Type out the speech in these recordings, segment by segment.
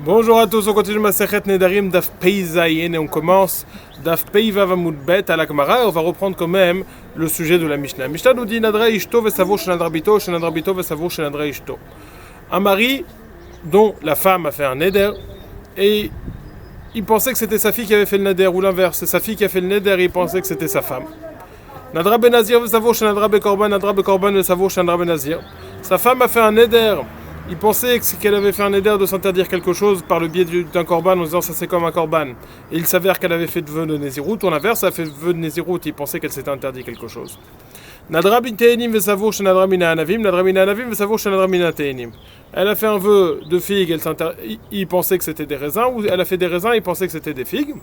Bonjour à tous, on continue Masechet Nedarim Daf Pei Zayin et on commence Daf Pei Vav Amud Bet à la Gemara et on va reprendre quand même le sujet de la Mishnah. Mishnah nous dit Nadra Ishto Vesavo Shenadrabito, Shenadrabito Vesavo Shenadra Ishto. Un mari dont la femme a fait un neder et il pensait que c'était sa fille qui avait fait le neder, ou l'inverse, c'est sa fille qui a fait le neder et il pensait que c'était sa femme. Nadra Benazir Vesavo Shenadra Bekorban, Nadra Bekorban Vesavo Shenadra Benazir. Sa femme a fait un neder. Il pensait qu'elle avait fait un éder de s'interdire quelque chose par le biais d'un korban en disant ça c'est comme un korban. Et il s'avère qu'elle avait fait de vœu de Nézirut, ou l'inverse, elle a fait de vœu de Nézirut, il pensait qu'elle s'était interdit quelque chose. Nadra bin Te'enim vesavo shenadra mina anavim, nadra mina anavim vesavo shenadra mina Te'enim. Elle a fait un vœu de figues, il pensait que c'était des raisins, ou elle a fait des raisins, il pensait que c'était des figues.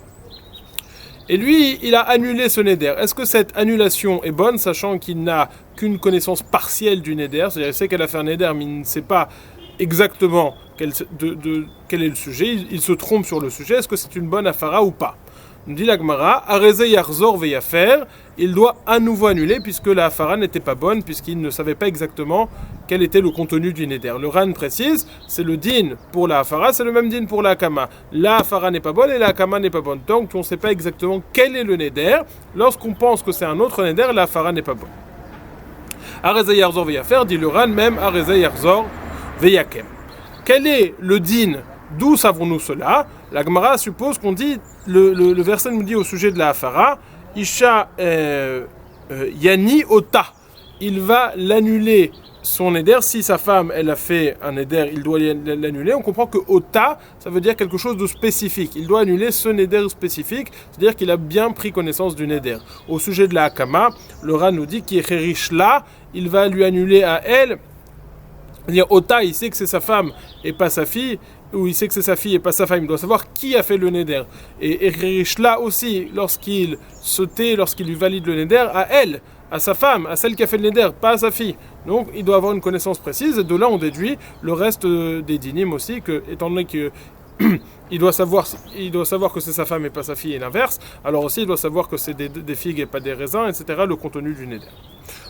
Et lui, il a annulé ce neder. Est-ce que cette annulation est bonne, sachant qu'il n'a qu'une connaissance partielle du neder, c'est-à-dire il sait qu'elle a fait un neder, mais il ne sait pas exactement quel est le sujet, il se trompe sur le sujet, est-ce que c'est une bonne afara ou pas? Nous dit la Gemara, Areze Yarzor Veyafer, il doit à nouveau annuler puisque la afara n'était pas bonne, puisqu'il ne savait pas exactement quel était le contenu du neder. Le Ran précise, c'est le din pour la afara, c'est le même din pour la akama. La afara n'est pas bonne et la akama n'est pas bonne. Donc on ne sait pas exactement quel est le neder. Lorsqu'on pense que c'est un autre neder, la afara n'est pas bonne. Areze Yarzor Veyafer, dit le Ran même, Areze Yarzor Veyakem. Quel est le din? D'où savons-nous cela? La Gemara suppose qu'on dit, le verset nous dit au sujet de la Hafara, Isha Yani Ota. Il va l'annuler son éder. Si sa femme, elle a fait un éder, il doit l'annuler. On comprend que Ota, ça veut dire quelque chose de spécifique. Il doit annuler ce éder spécifique, c'est-à-dire qu'il a bien pris connaissance du éder. Au sujet de la Hakama, le Ran nous dit qu'il est là, il va lui annuler à elle. C'est-à-dire, Ota, il sait que c'est sa femme et pas sa fille, ou il sait que c'est sa fille et pas sa femme, il doit savoir qui a fait le neder. Et Rishla aussi, lorsqu'il se tait, lorsqu'il lui valide le neder, à elle, à sa femme, à celle qui a fait le neder, pas à sa fille. Donc, il doit avoir une connaissance précise, et de là, on déduit le reste des dinim aussi, que, étant donné que il doit savoir que c'est sa femme et pas sa fille et l'inverse, alors aussi il doit savoir que c'est des figues et pas des raisins, etc., le contenu du neder.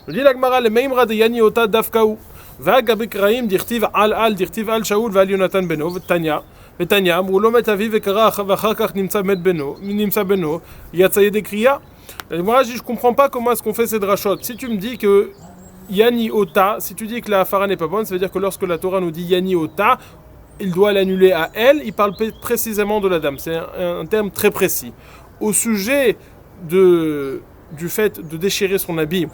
Je dis la Gemara, le meimra de Yani Ota Dafkaou. והגבי קראים דכתיב על דכתיב על שאול ועל יונתן בנו ותניא אמרו לא מת אביו וקרא ואחר כך נמצא בנו יצא ידי קריאה. Moi je comprends pas comment est-ce qu'on fait ces drachot. Si tu me dis que Yani Ota, si tu dis que la Hafara n'est pas bonne, ça veut dire que lorsque la Torah nous dit Yani Ota, il doit l'annuler à elle, il parle précisément de la dame, c'est un terme très précis. Au sujet du fait de déchirer son habit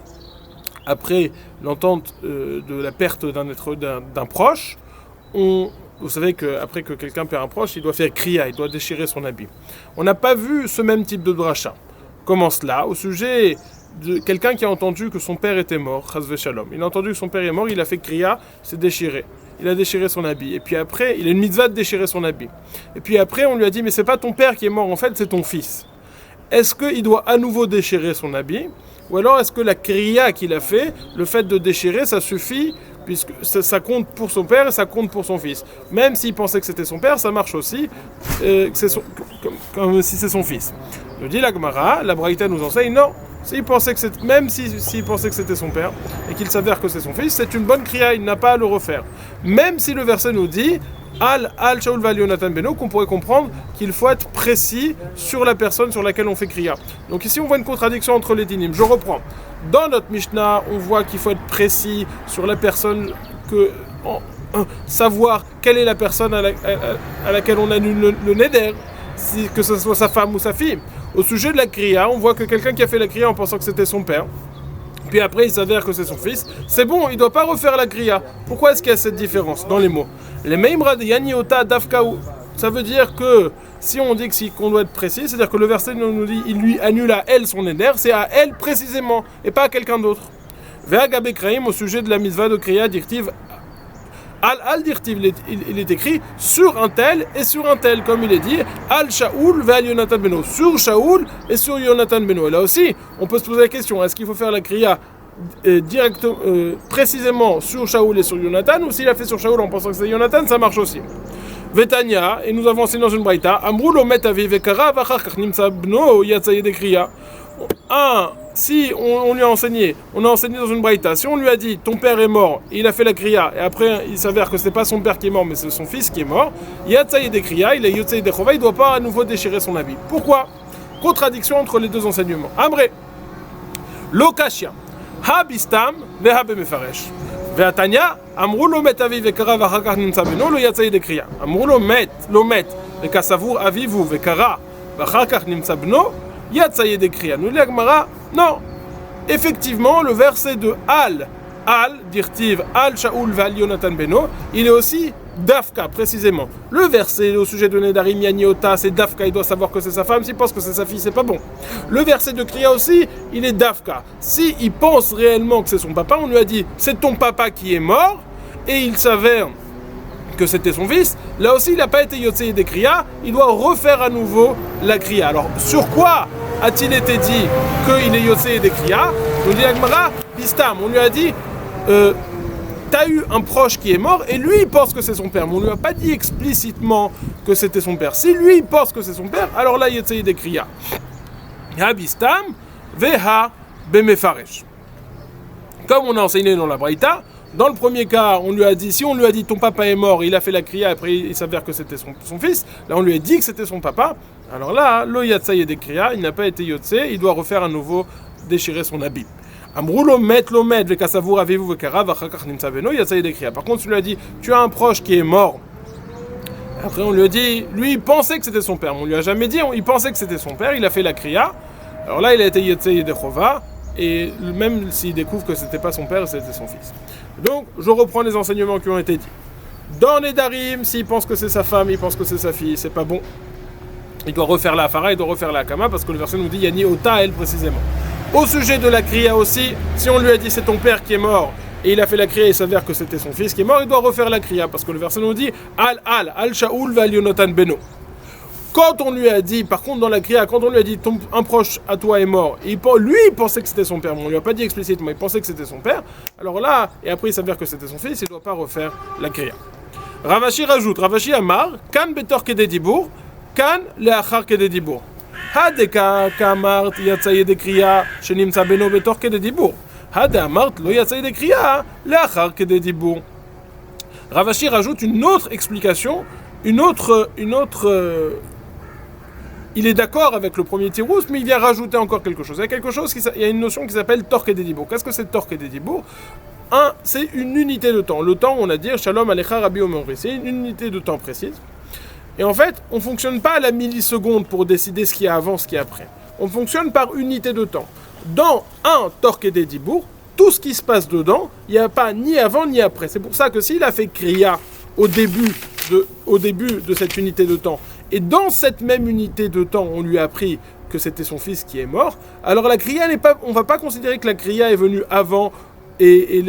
après l'entente de la perte d'un proche, vous savez qu'après que quelqu'un perd un proche, il doit faire kriya, il doit déchirer son habit. On n'a pas vu ce même type de dracha. Comment cela? Au sujet de quelqu'un qui a entendu que son père était mort, chas shalom. Il a entendu que son père est mort, il a fait kriya, s'est déchiré. Il a déchiré son habit. Et puis après, il a une mitzvah de déchirer son habit. Et puis après, on lui a dit, mais c'est pas ton père qui est mort, en fait, c'est ton fils. Est-ce qu'il doit à nouveau déchirer son habit? Ou alors est-ce que la kriya qu'il a fait, le fait de déchirer, ça suffit, puisque ça compte pour son père et ça compte pour son fils. Même s'il pensait que c'était son père, ça marche aussi, comme si c'est son fils. Nous dit la Gemara, la Braïta nous enseigne, non. Même s'il pensait que c'était son père et qu'il s'avère que c'est son fils, c'est une bonne kriya, il n'a pas à le refaire. Même si le verset nous dit Al Shaul Val Yonatan Beno, qu'on pourrait comprendre qu'il faut être précis sur la personne sur laquelle on fait kriya. Donc ici on voit une contradiction entre les dinim. Je reprends. Dans notre Mishnah, on voit qu'il faut être précis sur la personne, savoir quelle est la personne à laquelle on annule le neder, que ce soit sa femme ou sa fille. Au sujet de la kriya, on voit que quelqu'un qui a fait la kriya en pensant que c'était son père, puis après il s'avère que c'est son fils, c'est bon, il ne doit pas refaire la kriya. Pourquoi est-ce qu'il y a cette différence dans les mots? Les meimra de Yani Ota Dafkaou, ça veut dire que si on dit qu'on doit être précis, c'est-à-dire que le verset nous dit il lui annule à elle son éder, c'est à elle précisément et pas à quelqu'un d'autre. Ve'agabe kraim, au sujet de la mitzvah de kriya dirtiv al dirtiv, il est écrit sur un tel et sur un tel, comme il est dit al Shaul ve'al Yonatan Beno, sur Shaul et sur Yonatan Beno. Et là aussi, on peut se poser la question, est-ce qu'il faut faire la kriya précisément sur Shaul et sur Yonatan, ou s'il a fait sur Shaul en pensant que c'est Yonatan, ça marche aussi. Vetania, et nous avons enseigné dans une braïta, Amrou lo met aviv vekara vachar kach nimtsa bno yatsa yede kriya. Un si on lui a enseigné, on a enseigné dans une braïta, si on lui a dit ton père est mort, et il a fait la kriya, et après il s'avère que c'est pas son père qui est mort, mais c'est son fils qui est mort, Yatsaï des kriya, il est Yotsaï des chova, il doit pas à nouveau déchirer son habit. Pourquoi? Contradiction entre les deux enseignements. Amré, Lokashia, Ha bistam, veha bemefaresh. Ve'atanya, amrou lo met avi vekara vachakach nimtsa beno, lo Yatsaï des kriya. Amrou lo met, vekasavur avivu vekara vachakach nimtsa beno, Yatsaï des kriya. Nous dit la Gemara, non. Effectivement, le verset de Al, dirtiv, Al Shaul Val Yonatan Beno, il est aussi Dafka, précisément. Le verset au sujet de Nedarim Yaniota, c'est Dafka, il doit savoir que c'est sa femme, s'il pense que c'est sa fille, c'est pas bon. Le verset de Kriya aussi, il est Dafka. S'il pense réellement que c'est son papa, on lui a dit, c'est ton papa qui est mort, et il s'avère que c'était son fils, là aussi il n'a pas été Yotsei des Kriya, il doit refaire à nouveau la Kriya. Alors, sur quoi a-t-il été dit qu'il est Yotsei des Kriya? On dit Agmara, Bistam, on lui a dit, t'as eu un proche qui est mort et lui il pense que c'est son père, mais on lui a pas dit explicitement que c'était son père. Si lui il pense que c'est son père, alors là Yotsei des Kriya. Ha Bistam, Veha Bemefaresh. Comme on a enseigné dans la Braïta, dans le premier cas, on lui a dit, si on lui a dit ton papa est mort, il a fait la kriya, après il s'avère que c'était son fils, là on lui a dit que c'était son papa, alors là, lo yatsaï des kriya, il n'a pas été yotsé, il doit refaire à nouveau déchirer son habit. Amrou lo met, vekasavur avivu vekara, vachakach nimtsa beno, yatsaï des kriya. Par contre, si on lui a dit, tu as un proche qui est mort, après on lui a dit, lui il pensait que c'était son père, mais on lui a jamais dit, il pensait que c'était son père, il a fait la kriya, alors là il a été yotsé des chova, et même s'il découvre que c'était pas son père, c'était son fils. Donc, je reprends les enseignements qui ont été dits. Dans les Darim, s'il pense que c'est sa femme, il pense que c'est sa fille, c'est pas bon. Il doit refaire la Afara, il doit refaire la Kama, parce que le verset nous dit Yani Ota, elle précisément. Au sujet de la Kriya aussi, si on lui a dit c'est ton père qui est mort, et il a fait la Kriya, il s'avère que c'était son fils qui est mort, il doit refaire la Kriya, parce que le verset nous dit Al Shaul Val Yonatan Beno. Quand on lui a dit, par contre dans la kriya, quand on lui a dit un proche à toi est mort, lui il pensait que c'était son père, mais on lui a pas dit explicitement, il pensait que c'était son père, alors là, et après il s'avère que c'était son fils, il ne doit pas refaire la kriya. Ravashi rajoute, Ravashi Amar, Kan betor kededibour, Kan leachar kededibour. Hadeka kamart yatsaye de kriya, shenimtsa beno betor kededibour. Hade amart lo yatsaye de kriya, leachar kededibour. Ravashi rajoute une autre explication, une autre il est d'accord avec le premier tirous, mais il vient rajouter encore quelque chose. Il y a une notion qui s'appelle torque et dédibour. Qu'est-ce que c'est torque et dédibour? C'est une unité de temps. Le temps, on a dit Shalom Alecha Rabbi Omer. C'est une unité de temps précise. Et en fait, on ne fonctionne pas à la milliseconde pour décider ce qui est avant, ce qui est après. On fonctionne par unité de temps. Dans un torque et dédibour, tout ce qui se passe dedans, il n'y a pas ni avant ni après. C'est pour ça que s'il a fait Kriya au début de cette unité de temps, et dans cette même unité de temps, on lui a appris que c'était son fils qui est mort, alors la kriya on ne va pas considérer que la kriya est venue avant et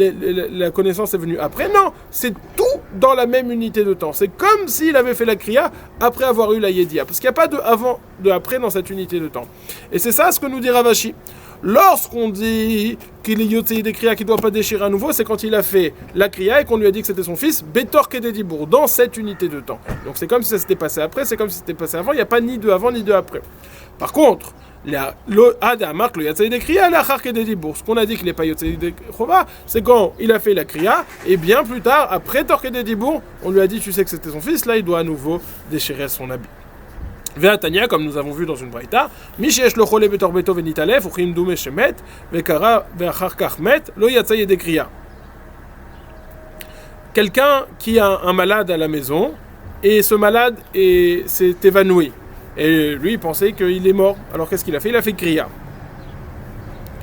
la connaissance est venue après. Non, c'est tout dans la même unité de temps. C'est comme s'il avait fait la kriya après avoir eu la yedia, parce qu'il n'y a pas de avant, de après dans cette unité de temps. Et c'est ça ce que nous dit Ravashi. Lorsqu'on dit qu'il est yotsei des kriya qui ne doit pas déchirer à nouveau, c'est quand il a fait la kriya et qu'on lui a dit que c'était son fils, betor kededibour, dans cette unité de temps. Donc c'est comme si ça s'était passé après, c'est comme si c'était passé avant, il n'y a pas ni de avant ni de après. Par contre, le yotsei des kriya, l'achar kededibour, ce qu'on a dit qu'il n'est pas yotsei des chova, c'est quand il a fait la kriya, et bien plus tard, après tor kededibour, on lui a dit tu sais que c'était son fils, là il doit à nouveau déchirer son habit. Ve'atania, comme nous avons vu dans une braïta, Mishesh lo chole betor beto venitalef, uchim dume shemet, ve'kara ve'achar kach met, lo yatsaye de kriya. Quelqu'un qui a un malade à la maison, et ce malade s'est évanoui. Et lui, il pensait qu'il est mort. Alors qu'est-ce qu'il a fait? Il a fait kriya.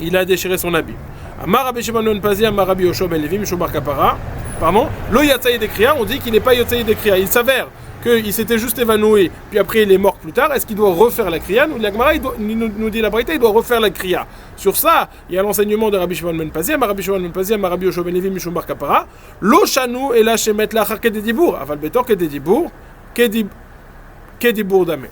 Il a déchiré son habit. Amar Rabbi Shimon ben Pazi, Amar Rabbi Yoshua ben Levi, Mishou bar Kapara. Pardon, lo yatsaye de kriya, on dit qu'il n'est pas yatsaye de kriya. Il s'avère qu'il s'était juste évanoui, puis après il est mort plus tard. Est-ce qu'il doit refaire la kriya? Nous dit la braïta, il doit refaire la kriya. Sur ça, il y a l'enseignement de Rabbi Shimon ben Pazi, Amar Rabbi Shimon ben Pazi, Amar Rabbi Yoshua ben Levi, Mishou bar Kapara. Lo shanu et la shemet lachar kededibour, aval betor kededibour, kededibour damé.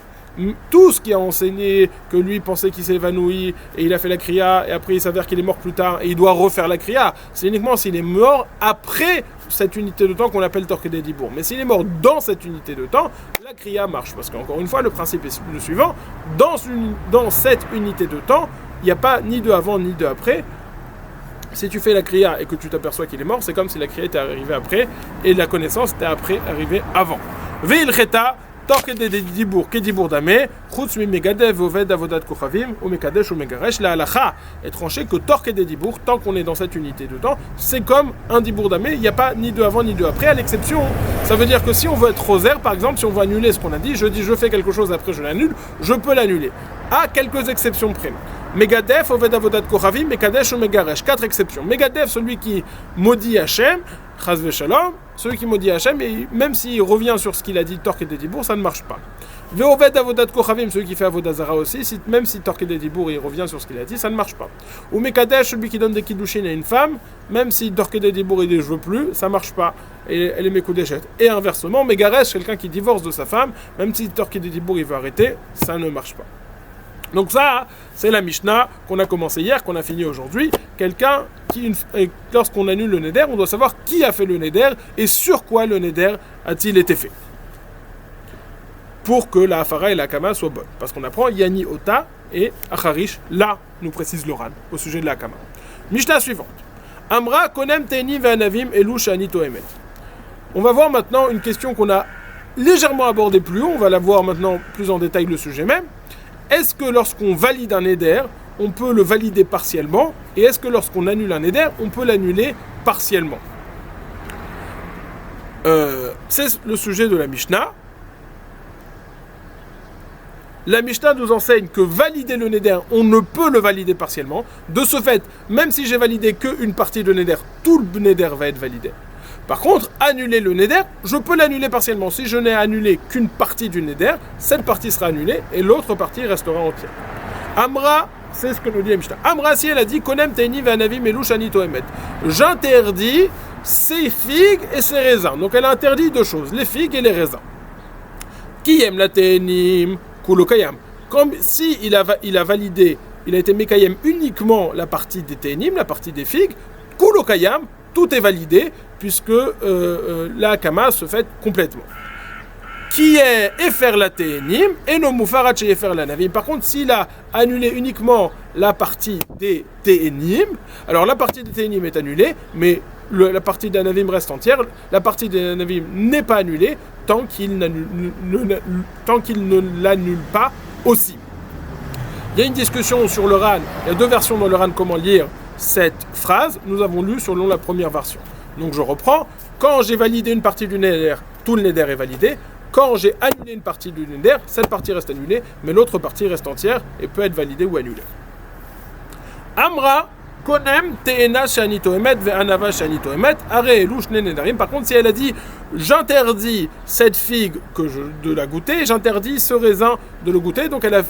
Tout ce qui a enseigné que lui pensait qu'il s'est évanoui et il a fait la kriya et après il s'avère qu'il est mort plus tard et il doit refaire la kriya, c'est uniquement s'il est mort après cette unité de temps qu'on appelle torque des dibour. Mais s'il est mort dans cette unité de temps, la kriya marche, parce qu'encore une fois le principe est le suivant: dans cette unité de temps, il n'y a pas ni de avant ni de après. Si tu fais la kriya et que tu t'aperçois qu'il est mort, c'est comme si la kriya était arrivée après et la connaissance était arrivée avant. Ve'il cheta torke de dibour kedibour damé chutz mi megadev oved avodat kochavim ou mekadesh ou megaresh. La halacha est tranchée que torke de dibour, tant qu'on est dans cette unité dedans, c'est comme un dibour damé, il n'y a pas ni de avant ni de après, à l'exception, ça veut dire que si on veut être rosaire, par exemple, si on veut annuler ce qu'on a dit, je dis je fais quelque chose après je l'annule, je peux l'annuler, à quelques exceptions près. Megadef, Oved Avodat Kochavim, Mekadesh ou Megaresh. 4 exceptions. Megadef, celui qui maudit Hachem, Chaz Veshalom, celui qui maudit Hachem, et même s'il revient sur ce qu'il a dit, Torque et Dedibour, ça ne marche pas. Ve'oved Avodat Kochavim, celui qui fait Avodazara aussi, même si Torque et Dedibour, il revient sur ce qu'il a dit, ça ne marche pas. Ou Mekadesh, celui qui donne des Kiddushin à une femme, même si Torque et Dedibour, il dit je veux plus, ça ne marche pas. Et elle est Mekoudeshet. Et inversement, Megaresh, quelqu'un qui divorce de sa femme, même si Torque et Dedibour, il veut arrêter, ça ne marche pas. Donc ça, c'est la Mishnah qu'on a commencé hier, qu'on a fini aujourd'hui. Quelqu'un qui, lorsqu'on annule le neder, on doit savoir qui a fait le neder et sur quoi le neder a-t-il été fait. Pour que la Hafara et la Kama soient bonnes. Parce qu'on apprend Yani Ota et Acharish, là, nous précise l'Oran, au sujet de la Kama. Mishnah suivante. Amra konem teini ve'anavim elu shani toemet. On va voir maintenant une question qu'on a légèrement abordée plus haut. On va la voir maintenant plus en détail le sujet même. Est-ce que lorsqu'on valide un éder, on peut le valider partiellement? Et est-ce que lorsqu'on annule un éder, on peut l'annuler partiellement? C'est le sujet de la Mishnah. La Mishnah nous enseigne que valider le neder, on ne peut le valider partiellement. De ce fait, même si j'ai validé qu'une partie de neder, tout le neder va être validé. Par contre, annuler le neder, je peux l'annuler partiellement. Si je n'ai annulé qu'une partie du neder, cette partie sera annulée et l'autre partie restera entière. Amra, c'est ce que nous dit la Mishnah. Amra, si elle a dit Konem teini ve'anavim elu shani toemet. J'interdis ces figues et ces raisins. Donc elle a interdit 2 choses, les figues et les raisins. Qui aime la tenim kulokayam. Comme si il a validé, il a été mekayem uniquement la partie des tenim, la partie des figues, kulokayam, tout est validé, puisque la Kama se fait complètement. Qui est Efer la Te'enim et no Mufarat chez Efer la Navim. Par contre, s'il a annulé uniquement la partie des Te'enim, alors la partie des Te'enim est annulée, mais la partie des Navim reste entière. La partie des Navim n'est pas annulée tant qu'il ne l'annule pas aussi. Il y a une discussion sur le RAN, il y a 2 versions dans le RAN comment lire cette phrase. Nous avons lu selon la première version. Donc je reprends. Quand j'ai validé une partie du neder, tout le neder est validé. Quand j'ai annulé une partie du neder, cette partie reste annulée, mais l'autre partie reste entière et peut être validée ou annulée. Amra konem teena shani toemet ve'anava shani toemet are elu shne nedarim. Par contre, si elle a dit j'interdis cette figue de la goûter, j'interdis ce raisin de le goûter, donc elle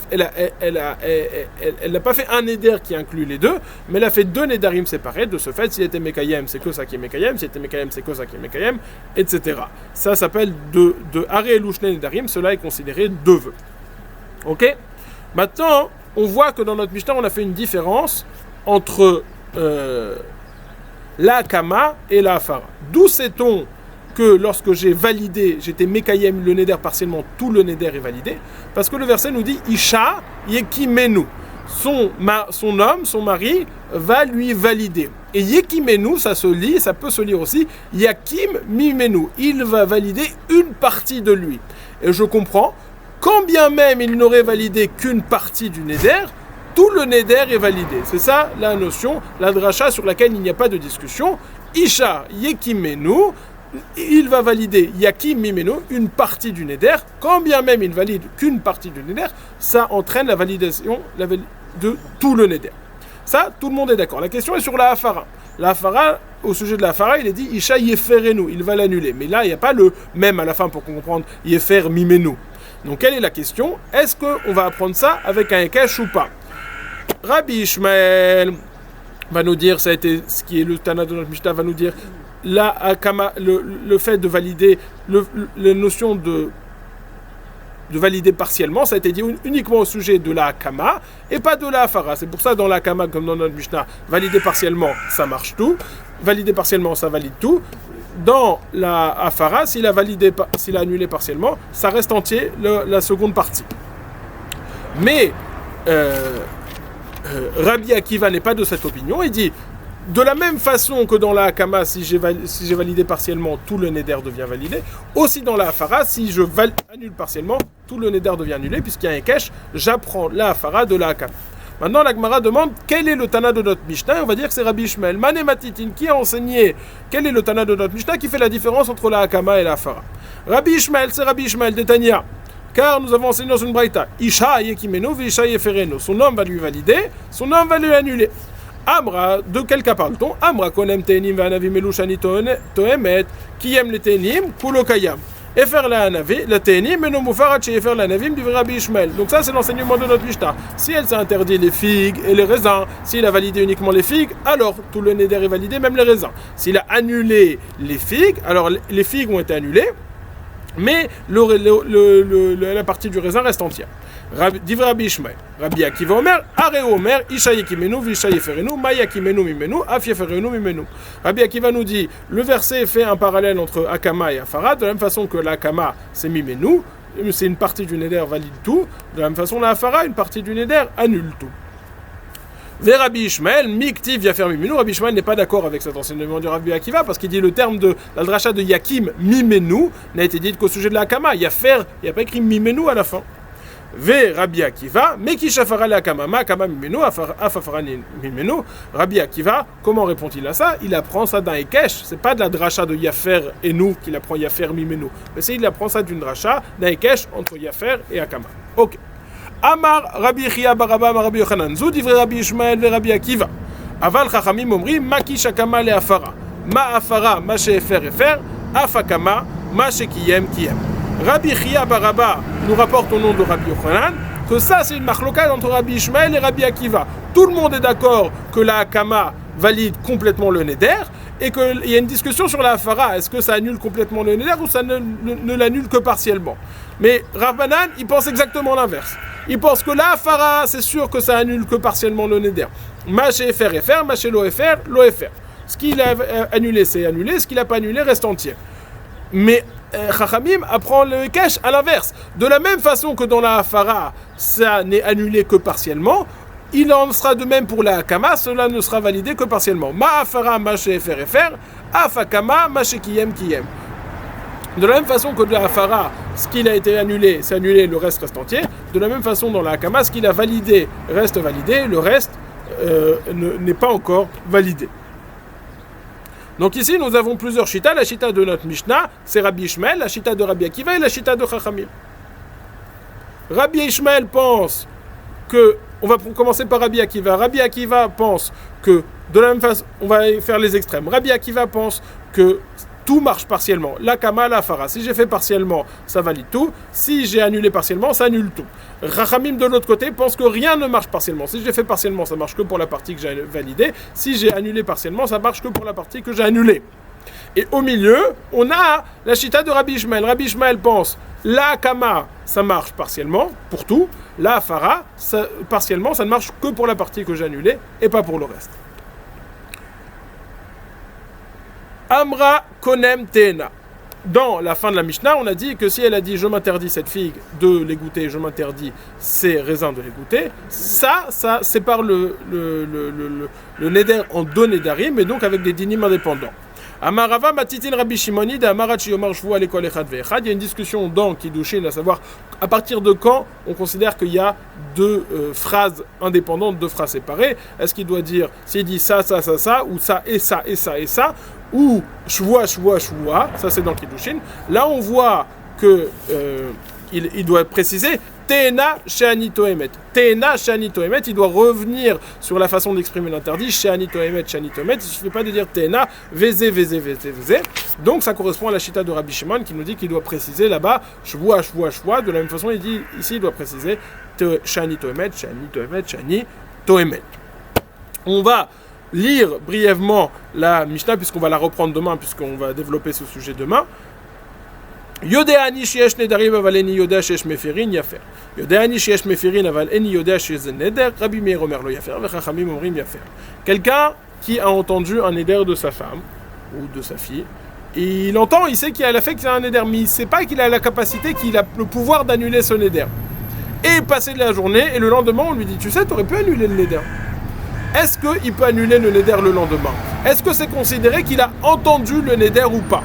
n'a pas fait un neder qui inclut les deux, mais elle a fait 2 nedarim séparés. De ce fait, s'il était mekayem, c'est que ça qui est mekayem, s'il était mekayem, c'est que ça qui est mekayem, etc. Ça s'appelle de are elu shne nedarim. Cela est considéré 2 vœux. Ok. Maintenant, on voit que dans notre Mishnah, on a fait une différence entre la Kama et la Hafara. D'où sait-on que lorsque j'ai validé, j'étais Mekayem le neder partiellement, tout le neder est validé? Parce que le verset nous dit Isha Yekimenu. Son homme, son mari, va lui valider. Et Yekimenu, ça se lit, ça peut se lire aussi Yakim Mimenu. Il va valider une partie de lui. Et je comprends, quand bien même il n'aurait validé qu'une partie du neder, tout le neder est validé. C'est ça la notion, la dracha sur laquelle il n'y a pas de discussion. Isha Yekimenu, il va valider Yakim Mimenu, une partie du neder. Quand bien même il valide qu'une partie du neder, ça entraîne la validation de tout le neder. Ça, tout le monde est d'accord. La question est sur la Hafara. La Hafara, au sujet de la Hafara, il est dit Isha Yeferenu, il va l'annuler. Mais là, il n'y a pas le même à la fin pour comprendre Yefer Mimenu. Donc, quelle est la question? Est-ce qu'on va apprendre ça avec un Ekesh ou pas? Rabbi Ishmael va nous dire, ça a été ce qui est le Tana de notre Mishnah, va nous dire le fait de valider, la notion de valider partiellement, ça a été dit uniquement au sujet de la Kama et pas de la Hafara. C'est pour ça dans la Kama, comme dans notre Mishnah, valider partiellement, ça marche tout. Valider partiellement, ça valide tout. Dans la Hafara, s'il a annulé partiellement, ça reste entier la seconde partie. Mais Rabbi Akiva n'est pas de cette opinion. Il dit, de la même façon que dans la Hakama, si j'ai validé partiellement, tout le Neder devient validé. Aussi dans la Hafara, si je annule partiellement, tout le Neder devient annulé, puisqu'il y a un Kesh, j'apprends la Hafara de la Hakama. Maintenant, la Gemara demande quel est le Tana de notre Mishnah. Et on va dire que c'est Rabbi Ishmael. Mané Matitin, qui a enseigné quel est le Tana de notre Mishnah qui fait la différence entre la Hakama et la Hafara. Rabbi Ishmael, c'est Rabbi Ishmael de Tanya. Car nous avons enseigné dans une braïta, Isha yekimenu Isha yeferenu. Son homme va lui valider, son homme va lui annuler. Amra, de quel cas parle-t-on? Amra konem tenim v'anavim elushani toemet, qui aime les tenim, kulo kayam. Efer la anavi, la tenim, meno mufarat chez Efer la anavim du Rabbi Ishmael. Donc ça c'est l'enseignement de notre Mishnah. Si elle s'est interdit les figues et les raisins, s'il a validé uniquement les figues, alors tout le neder est validé, même les raisins. S'il a annulé les figues, alors les figues ont été annulées, mais la partie du raisin reste entière. Divrei Rabbi Ishmael, Rabbi Akiva Omer, Areu Omer, Isha yekimenu, Visha yeferenu, Ma yakimenu mimenu, Af yeferenu mimenu. Rabbi Akiva nous dit, le verset fait un parallèle entre Hakama et Hafara, de la même façon que la Hakama c'est mimenu, c'est une partie du neder valide tout, de la même façon la Hafara, une partie du neder annule tout. Ve Rabbi Ishmael, Miktiv Yafer Mimenu. Rabbi Ishmael n'est pas d'accord avec cet enseignement du Rabbi Akiva parce qu'il dit le terme de la dracha de Yakim Mimenu n'a été dit qu'au sujet de la Hakama. Yafer, il n'y a pas écrit Mimenu à la fin. Ve Rabbi Akiva, Meki Shafara la Hakama, Ma Hakama Mimenu, Afafara Mimenu. Rabbi Akiva, comment répond-il à ça? Il apprend ça d'un Ekesh. C'est pas de la dracha de Yafer et nous qu'il apprend Yafer Mimenu, mais il apprend ça d'une dracha d'un Ekesh entre Yafer et Hakama. Ok. Amar Rabbi Chia Baraba Rabbi Yochanan Zou divrei Rabbi Ishmael et Rabbi Akiva. Aval Chachamim Omri Maki Shakama le Afara. Ma Afara Ma Shefer Efer Afakama Ma Shekiyem Kiyem. Rabbi Chia Baraba nous rapporte au nom de Rabbi Yochanan que ça c'est une marloka entre Rabbi Ishmael et Rabbi Akiva. Tout le monde est d'accord que la Hakama valide complètement le neder et qu'il y a une discussion sur la Hafara. Est-ce que ça annule complètement le neder ou ça ne l'annule que partiellement? Mais Rabbanan, il pense exactement l'inverse. Il pense que la Hafara, c'est sûr que ça annule que partiellement le neder. Maché faire et faire, maché lo et faire, lo et faire. Ce qu'il a annulé, c'est annulé. Ce qu'il n'a pas annulé reste entier. Mais Chachamim apprend le Kesh à l'inverse. De la même façon que dans la Hafara, ça n'est annulé que partiellement, il en sera de même pour la Hakama, cela ne sera validé que partiellement. Ma Hafara, maché faire et faire, Afakama, maché kiyem kiyem. De la même façon que de la Hafara, ce qu'il a été annulé, c'est annulé, le reste reste entier. De la même façon, dans la Hakama, ce qu'il a validé reste validé, le reste n'est pas encore validé. Donc ici, nous avons plusieurs shitas. La shita de notre Mishnah, c'est Rabbi Ishmael, la shita de Rabbi Akiva et la shita de Chachamim. Rabbi Ishmael pense que, on va commencer par Rabbi Akiva. Rabbi Akiva pense que, de la même façon, on va faire les extrêmes. Rabbi Akiva pense que tout marche partiellement. La Kama, la Hafara. Si j'ai fait partiellement, ça valide tout. Si j'ai annulé partiellement, ça annule tout. Rachamim, de l'autre côté, pense que rien ne marche partiellement. Si j'ai fait partiellement, ça marche que pour la partie que j'ai validée. Si j'ai annulé partiellement, ça marche que pour la partie que j'ai annulée. Et au milieu, on a la shita de Rabbi Ishmael. Rabbi Ishmael pense, la Kama, ça marche partiellement, pour tout. La Hafara, partiellement, ça ne marche que pour la partie que j'ai annulée et pas pour le reste. Amra konem tena. Dans la fin de la Mishnah, on a dit que si elle a dit je m'interdis cette figue de les goûter, je m'interdis ces raisins de les goûter, ça sépare le neder en deux nedarim, mais donc avec des dinim indépendants. Amarava matitin Rabbi Shimoni de Amarachi Yomar Shvu Alekol Echad Ve'echad. Il y a une discussion dans Kiddushin, à savoir à partir de quand on considère qu'il y a deux phrases indépendantes, deux phrases séparées. Est-ce qu'il doit dire, s'il dit ça, ou ça et ça et ça et ça, ou shvua, ça c'est dans Kiddushin. Là on voit que il doit préciser Teena Sheani Toemet. Teena Sheani Toemet, il doit revenir sur la façon d'exprimer l'interdit. Sheani Toemet, Sheani Toemet. Il ne suffit pas de dire Teena, Veze. Donc ça correspond à la shita de Rabbi Shimon qui nous dit qu'il doit préciser là-bas shvua. De la même façon, il dit ici, il doit préciser Sheani Toemet, Sheani Toemet. On va lire brièvement la Mishnah puisqu'on va la reprendre demain, puisqu'on va développer ce sujet demain. Yodeani sheyesh nedarim aval eni yodea sheyesh mefirin yafer. Yodeani sheyesh mefirin aval eni yodea sheyesh neder. Rabbi Meir omer lo yafer, vechachamim omrim yafer. Quelqu'un qui a entendu un neder de sa femme ou de sa fille, et il entend, il sait qu'il a fait que c'est un neder, mais il ne sait pas qu'il a la capacité, qu'il a le pouvoir d'annuler ce neder. et passer de la journée, et le lendemain, on lui dit, tu sais, tu aurais pu annuler le neder. Est-ce qu'il peut annuler le neder le lendemain? Est-ce que c'est considéré qu'il a entendu le neder ou pas?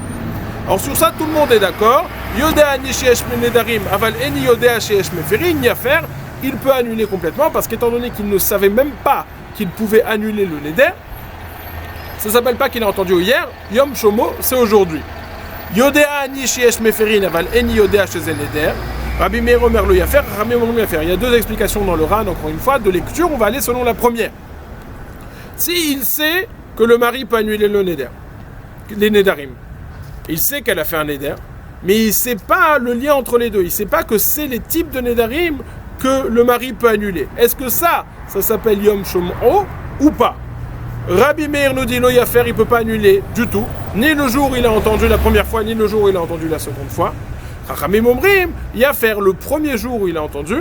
Alors sur ça, tout le monde est d'accord. Yodea ani sheyesh nedarim, aval eni yodea sheyesh meferin, yafer, il peut annuler complètement, parce qu'étant donné qu'il ne savait même pas qu'il pouvait annuler le neder, ça ne s'appelle pas qu'il a entendu hier, Yom Shomo, c'est aujourd'hui. Yodea ani sheyesh meferin, aval eni yodea sheyesh neder, Rabbi Meir Omer lo yafer, Rabbi Meir lo yafer. Il y a deux explications dans le Ran, encore une fois, de lecture, on va aller selon la première. S'il sait que le mari peut annuler le neder, les nedarim, il sait qu'elle a fait un neder, mais il ne sait pas le lien entre les deux, il ne sait pas que c'est les types de nedarim que le mari peut annuler. Est-ce que ça s'appelle Yom Shomo ou pas? Rabbi Meir nous dit, lo yafer, il ne peut pas annuler du tout, ni le jour où il a entendu la première fois, ni le jour où il a entendu la seconde fois. Chachamim omrim, yafer, le premier jour où il a entendu,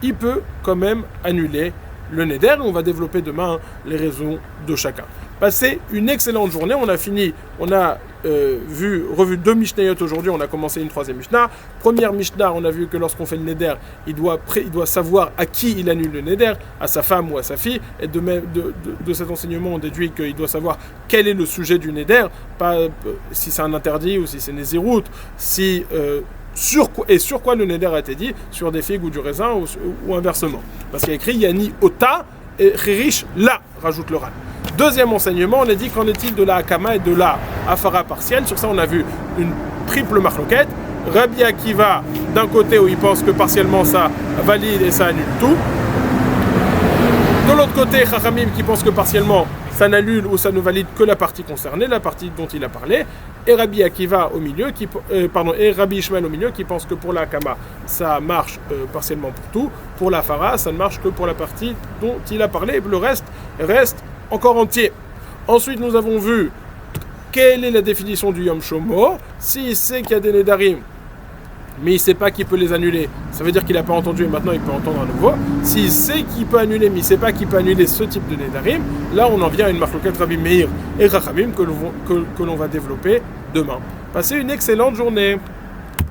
il peut quand même annuler le neder. On va développer demain les raisons de chacun. Passez une excellente journée. On a fini, on a revu deux Mishnayot aujourd'hui. On a commencé une troisième Mishnah. Première Mishnah, on a vu que lorsqu'on fait le neder, il doit savoir à qui il annule le neder, à sa femme ou à sa fille. Et de cet enseignement, on déduit qu'il doit savoir quel est le sujet du neder, pas si c'est un interdit ou si c'est Nézirut, sur quoi le neder a été dit, sur des figues ou du raisin ou inversement. Parce qu'il y a écrit Yani Ota et Chirish La, rajoute le Ran. Deuxième enseignement, on a dit qu'en est-il de la Hakama et de la Afara partielle. Sur ça, on a vu une triple marloquette. Rabbi Akiva, d'un côté où il pense que partiellement ça valide et ça annule tout. De l'autre côté, Chachamim qui pense que partiellement ça n'annule ou ça ne valide que la partie concernée, la partie dont il a parlé. Et Rabbi Akiva au milieu, et Rabbi Ishmael au milieu, qui pense que pour la Hakama, ça marche partiellement pour tout. Pour la Fara, ça ne marche que pour la partie dont il a parlé. Le reste reste encore entier. Ensuite, nous avons vu quelle est la définition du Yom Shomo. S'il sait qu'il y a des Nedarim, mais il ne sait pas qu'il peut les annuler, ça veut dire qu'il n'a pas entendu et maintenant il peut entendre à nouveau. S'il sait qu'il peut annuler, mais il ne sait pas qu'il peut annuler ce type de Nedarim, là on en vient à une marloquette Rabbi Meir et Chachamim que l'on va développer demain. Passez une excellente journée.